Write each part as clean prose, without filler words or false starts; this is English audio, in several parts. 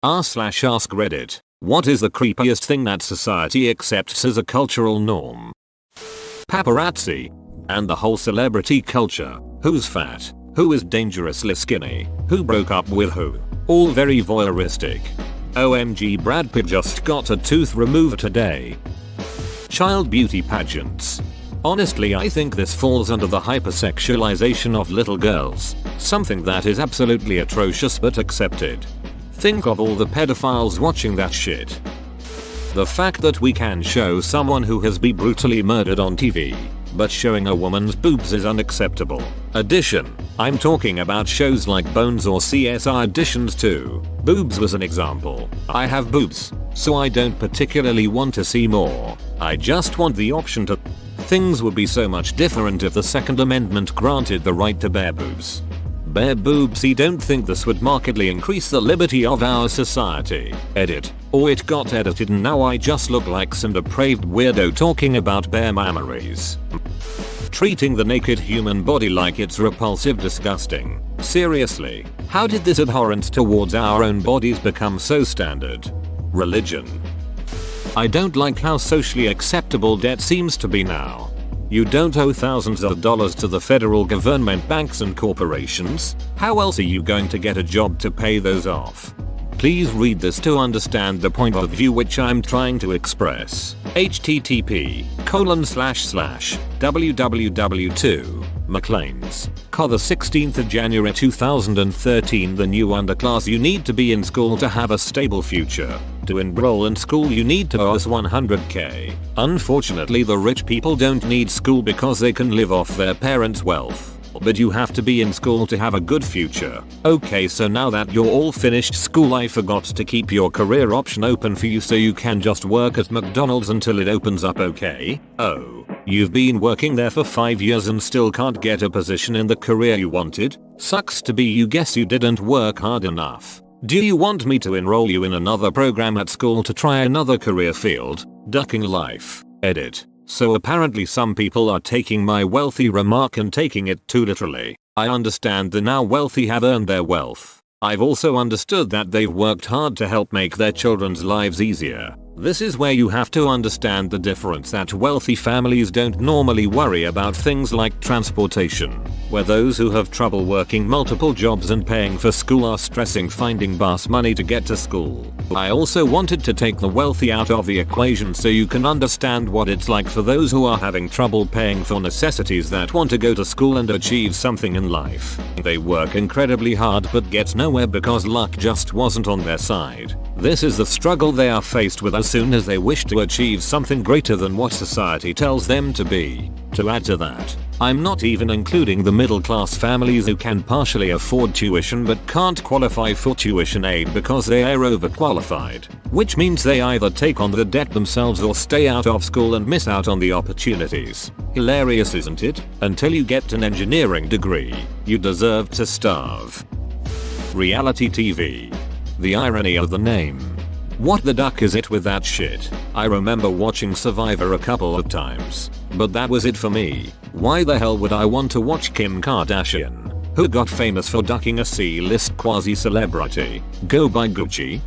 r/ask Reddit. What is the creepiest thing that society accepts as a cultural norm? Paparazzi. And the whole celebrity culture. Who's fat? Who is dangerously skinny? Who broke up with who? All very voyeuristic. OMG, Brad Pitt just got a tooth removed today. Child beauty pageants. Honestly, I think this falls under the hypersexualization of little girls, something that is absolutely atrocious but accepted. Think of all the pedophiles watching that shit. The fact that we can show someone who has been brutally murdered on TV, but showing a woman's boobs is unacceptable. Addition, I'm talking about shows like Bones or CSI Additions 2. Boobs was an example. I have boobs, so I don't particularly want to see more. I just want the option to. Things would be so much different if the Second Amendment granted the right to bare boobs. Bare boobs. Don't think this would markedly increase the liberty of our society. Edit. Or it got edited and now I just look like some depraved weirdo talking about bare mammaries. Treating the naked human body like it's repulsive, disgusting. Seriously, how did this abhorrence towards our own bodies become so standard? Religion. I don't like how socially acceptable debt seems to be now. You don't owe thousands of dollars to the federal government, banks and corporations. How else are you going to get a job to pay those off? Please read this to understand the point of view which I'm trying to express. http://www2 McLean's. The 16th of January 2013. The new underclass. You need to be in school to have a stable future. To enroll in school you need to owe us $100k. Unfortunately, the rich people don't need school because they can live off their parents' wealth. But you have to be in school to have a good future. Okay, so now that you're all finished school, I forgot to keep your career option open for you so you can just work at McDonald's until it opens up, okay? Oh, you've been working there for 5 years and still can't get a position in the career you wanted? Sucks to be you. Guess you didn't work hard enough. Do you want me to enroll you in another program at school to try another career field? Ducking life. Edit. So apparently some people are taking my wealthy remark and taking it too literally. I understand the now wealthy have earned their wealth. I've also understood that they've worked hard to help make their children's lives easier. This is where you have to understand the difference, that wealthy families don't normally worry about things like transportation, where those who have trouble working multiple jobs and paying for school are stressing finding bus money to get to school. I also wanted to take the wealthy out of the equation so you can understand what it's like for those who are having trouble paying for necessities that want to go to school and achieve something in life. They work incredibly hard but get nowhere because luck just wasn't on their side. This is the struggle they are faced with as soon as they wish to achieve something greater than what society tells them to be. To add to that, I'm not even including the middle class families who can partially afford tuition but can't qualify for tuition aid because they are overqualified, which means they either take on the debt themselves or stay out of school and miss out on the opportunities. Hilarious, isn't it? Until you get an engineering degree, you deserve to starve. Reality TV. The irony of the name. What the duck is it with that shit? I remember watching Survivor a couple of times, but that was it for me. Why the hell would I want to watch Kim Kardashian, who got famous for ducking a C-list quasi-celebrity, go by Gucci?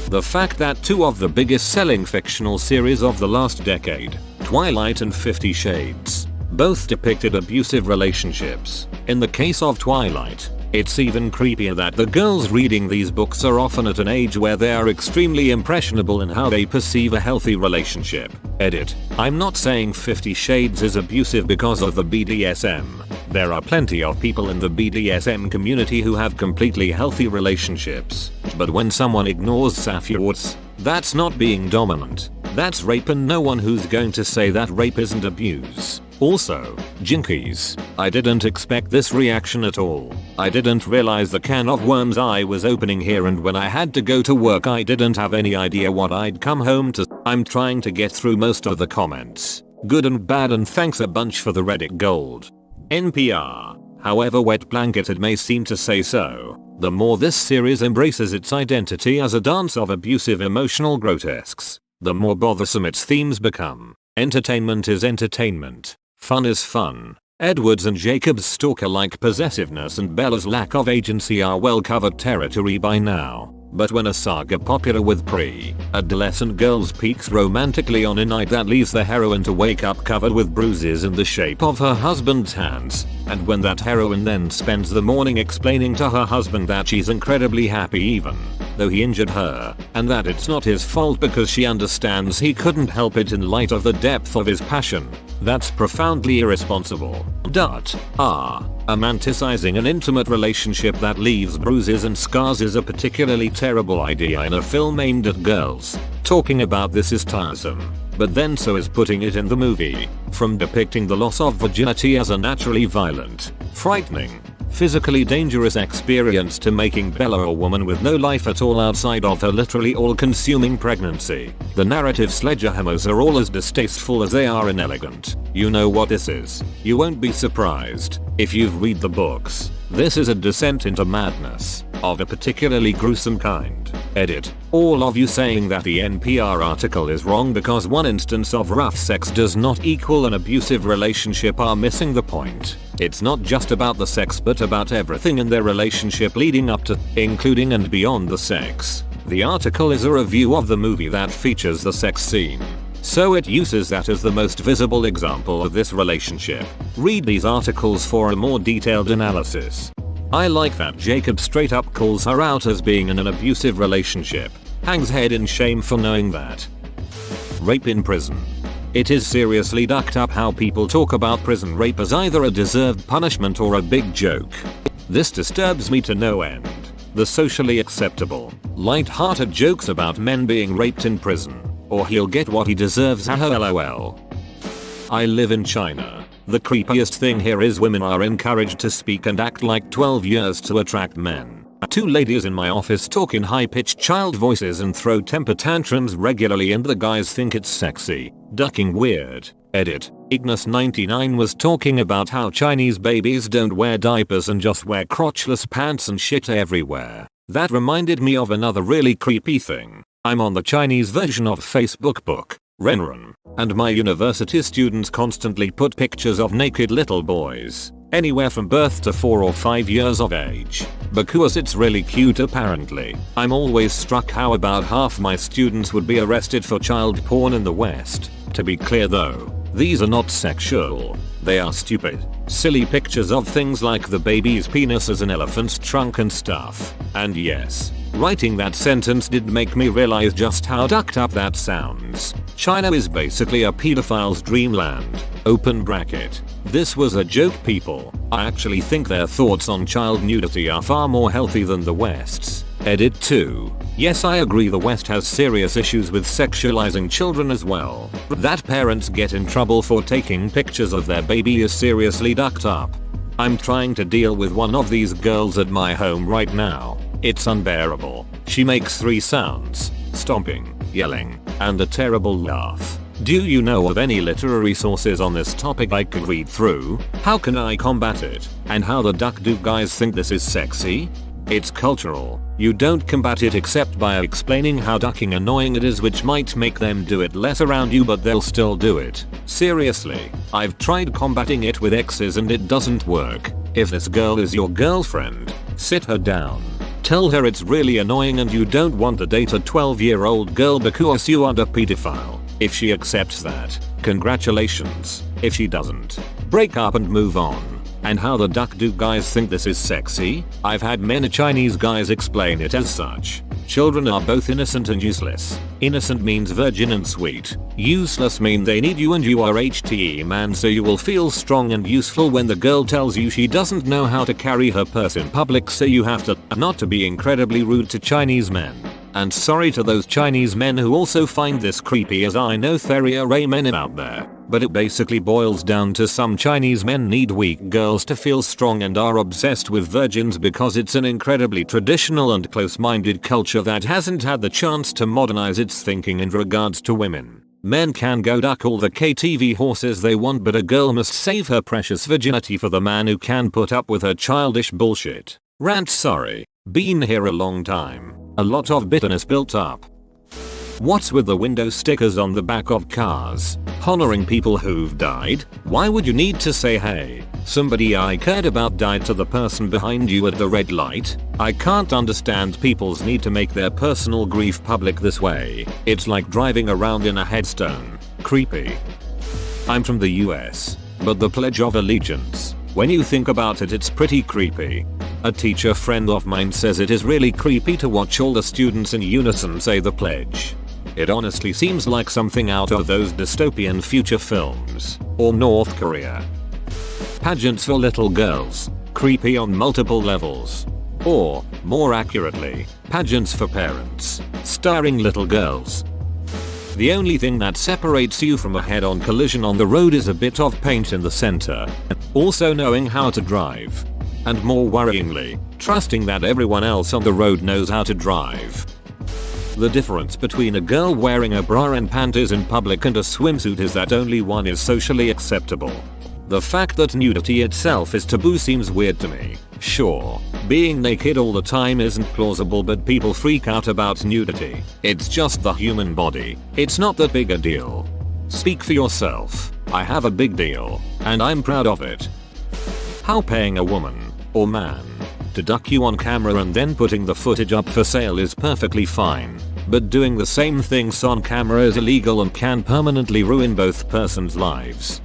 The fact that two of the biggest selling fictional series of the last decade, Twilight and 50 Shades, both depicted abusive relationships. In the case of Twilight, it's even creepier that the girls reading these books are often at an age where they are extremely impressionable in how they perceive a healthy relationship. Edit. I'm not saying 50 Shades is abusive because of the BDSM. There are plenty of people in the BDSM community who have completely healthy relationships. But when someone ignores safe words, that's not being dominant. That's rape, and no one who's going to say that rape isn't abuse. Also, jinkies, I didn't expect this reaction at all. I didn't realize the can of worms I was opening here, and when I had to go to work I didn't have any idea what I'd come home to. I'm trying to get through most of the comments, good and bad, and thanks a bunch for the Reddit gold. NPR. However wet blanketed may seem to say so, the more this series embraces its identity as a dance of abusive emotional grotesques, the more bothersome its themes become. Entertainment is entertainment. Fun is fun. Edwards and Jacobs' stalker-like possessiveness and Bella's lack of agency are well-covered territory by now. But when a saga popular with pre-adolescent girls peaks romantically on a night that leaves the heroine to wake up covered with bruises in the shape of her husband's hands, and when that heroine then spends the morning explaining to her husband that she's incredibly happy even though he injured her, and that it's not his fault because she understands he couldn't help it in light of the depth of his passion, that's profoundly irresponsible. Romanticizing an intimate relationship that leaves bruises and scars is a particularly terrible idea in a film aimed at girls. Talking about this is tiresome, but then so is putting it in the movie. From depicting the loss of virginity as a naturally violent, frightening, physically dangerous experience to making Bella a woman with no life at all outside of her literally all-consuming pregnancy, the narrative sledgehammers are all as distasteful as they are inelegant. You know what this is. You won't be surprised if you've read the books. This is a descent into madness of a particularly gruesome kind. Edit. All of you saying that the NPR article is wrong because one instance of rough sex does not equal an abusive relationship are missing the point. It's not just about the sex but about everything in their relationship leading up to, including and beyond the sex. The article is a review of the movie that features the sex scene, so it uses that as the most visible example of this relationship. Read these articles for a more detailed analysis. I like that Jacob straight up calls her out as being in an abusive relationship, hangs head in shame for knowing that. Rape in prison. It is seriously ducked up how people talk about prison rape as either a deserved punishment or a big joke. This disturbs me to no end. The socially acceptable, light-hearted jokes about men being raped in prison, or he'll get what he deserves, lol. I live in China. The creepiest thing here is women are encouraged to speak and act like 12 years to attract men. Two ladies in my office talk in high-pitched child voices and throw temper tantrums regularly and the guys think it's sexy. Ducking weird. Edit. Ignis99 was talking about how Chinese babies don't wear diapers and just wear crotchless pants and shit everywhere. That reminded me of another really creepy thing. I'm on the Chinese version of Facebook book, Renren, and my university students constantly put pictures of naked little boys, anywhere from birth to 4 or 5 years of age, because it's really cute apparently. I'm always struck how about half my students would be arrested for child porn in the West. To be clear though, these are not sexual. They are stupid, silly pictures of things like the baby's penis as an elephant's trunk and stuff. And yes, writing that sentence did make me realize just how ducked up that sounds. China is basically a pedophile's dreamland. Open bracket. This was a joke, people. I actually think their thoughts on child nudity are far more healthy than the West's. Edit 2. Yes, I agree the West has serious issues with sexualizing children as well. That parents get in trouble for taking pictures of their baby is seriously ducked up. I'm trying to deal with one of these girls at my home right now. It's unbearable. She makes 3 sounds: stomping, yelling, and a terrible laugh. Do you know of any literary sources on this topic I could read through? How can I combat it? And how the duck do guys think this is sexy? It's cultural. You don't combat it except by explaining how ducking annoying it is, which might make them do it less around you, but they'll still do it. Seriously, I've tried combating it with exes and it doesn't work. If this girl is your girlfriend, sit her down. Tell her it's really annoying and you don't want to date a 12-year-old girl because you are a pedophile. If she accepts that, congratulations. If she doesn't, break up and move on. And how the duck do guys think this is sexy? I've had many Chinese guys explain it as such. Children are both innocent and useless. Innocent means virgin and sweet. Useless mean they need you and you are HTE man, so you will feel strong and useful when the girl tells you she doesn't know how to carry her purse in public, so you have to not to be incredibly rude to Chinese men. And sorry to those Chinese men who also find this creepy, as I know there are men out there. But it basically boils down to some Chinese men need weak girls to feel strong and are obsessed with virgins because it's an incredibly traditional and close-minded culture that hasn't had the chance to modernize its thinking in regards to women. Men can go duck all the KTV horses they want, but a girl must save her precious virginity for the man who can put up with her childish bullshit. Rant sorry. Been here a long time. A lot of bitterness built up. What's with the window stickers on the back of cars? Honoring people who've died? Why would you need to say hey, somebody I cared about died to the person behind you at the red light? I can't understand people's need to make their personal grief public this way. It's like driving around in a headstone. Creepy. I'm from the US, but the Pledge of Allegiance, when you think about it, it's pretty creepy. A teacher friend of mine says it is really creepy to watch all the students in unison say the pledge. It honestly seems like something out of those dystopian future films, or North Korea. Pageants for little girls, creepy on multiple levels. Or, more accurately, pageants for parents, starring little girls. The only thing that separates you from a head-on collision on the road is a bit of paint in the center. Also knowing how to drive. And more worryingly, trusting that everyone else on the road knows how to drive. The difference between a girl wearing a bra and panties in public and a swimsuit is that only one is socially acceptable. The fact that nudity itself is taboo seems weird to me. Sure, being naked all the time isn't plausible, but people freak out about nudity. It's just the human body. It's not that big a deal. Speak for yourself. I have a big deal, and I'm proud of it. How paying a woman, or man, to duck you on camera and then putting the footage up for sale is perfectly fine, but doing the same things on camera is illegal and can permanently ruin both persons' lives.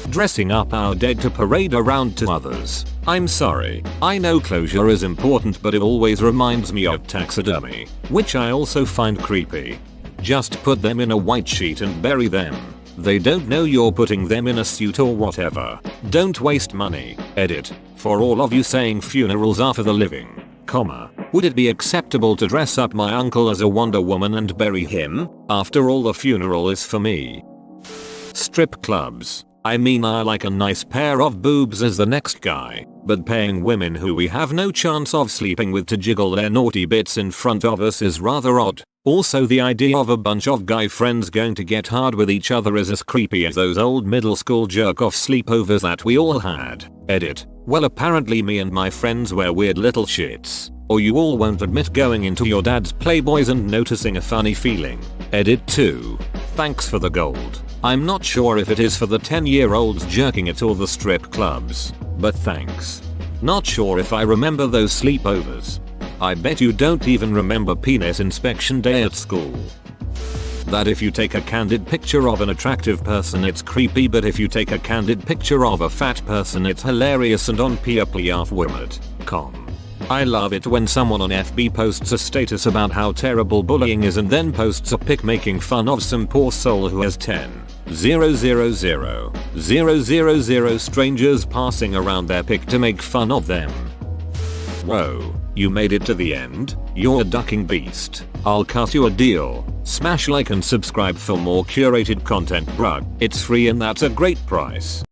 Dressing up our dead to parade around to others. I'm sorry, I know closure is important, but it always reminds me of taxidermy, which I also find creepy. Just put them in a white sheet and bury them. They don't know you're putting them in a suit or whatever. Don't waste money. Edit. For all of you saying funerals are for the living, comma, would it be acceptable to dress up my uncle as a Wonder Woman and bury him? After all, the funeral is for me. Strip clubs. I mean, I like a nice pair of boobs as the next guy, but paying women who we have no chance of sleeping with to jiggle their naughty bits in front of us is rather odd. Also, the idea of a bunch of guy friends going to get hard with each other is as creepy as those old middle school jerk-off sleepovers that we all had. Edit. Well, apparently me and my friends were weird little shits. Or you all won't admit going into your dad's Playboys and noticing a funny feeling. Edit 2. Thanks for the gold. I'm not sure if it is for the 10-year-olds jerking it or the strip clubs, but thanks. Not sure if I remember those sleepovers. I bet you don't even remember penis inspection day at school. That if you take a candid picture of an attractive person it's creepy, but if you take a candid picture of a fat person it's hilarious and on peerpleafwimit.com. I love it when someone on FB posts a status about how terrible bullying is and then posts a pic making fun of some poor soul who has 10,000,000 strangers passing around their pic to make fun of them. Whoa, you made it to the end? You're a ducking beast. I'll cut you a deal. Smash like and subscribe for more curated content, bruh. It's free and that's a great price.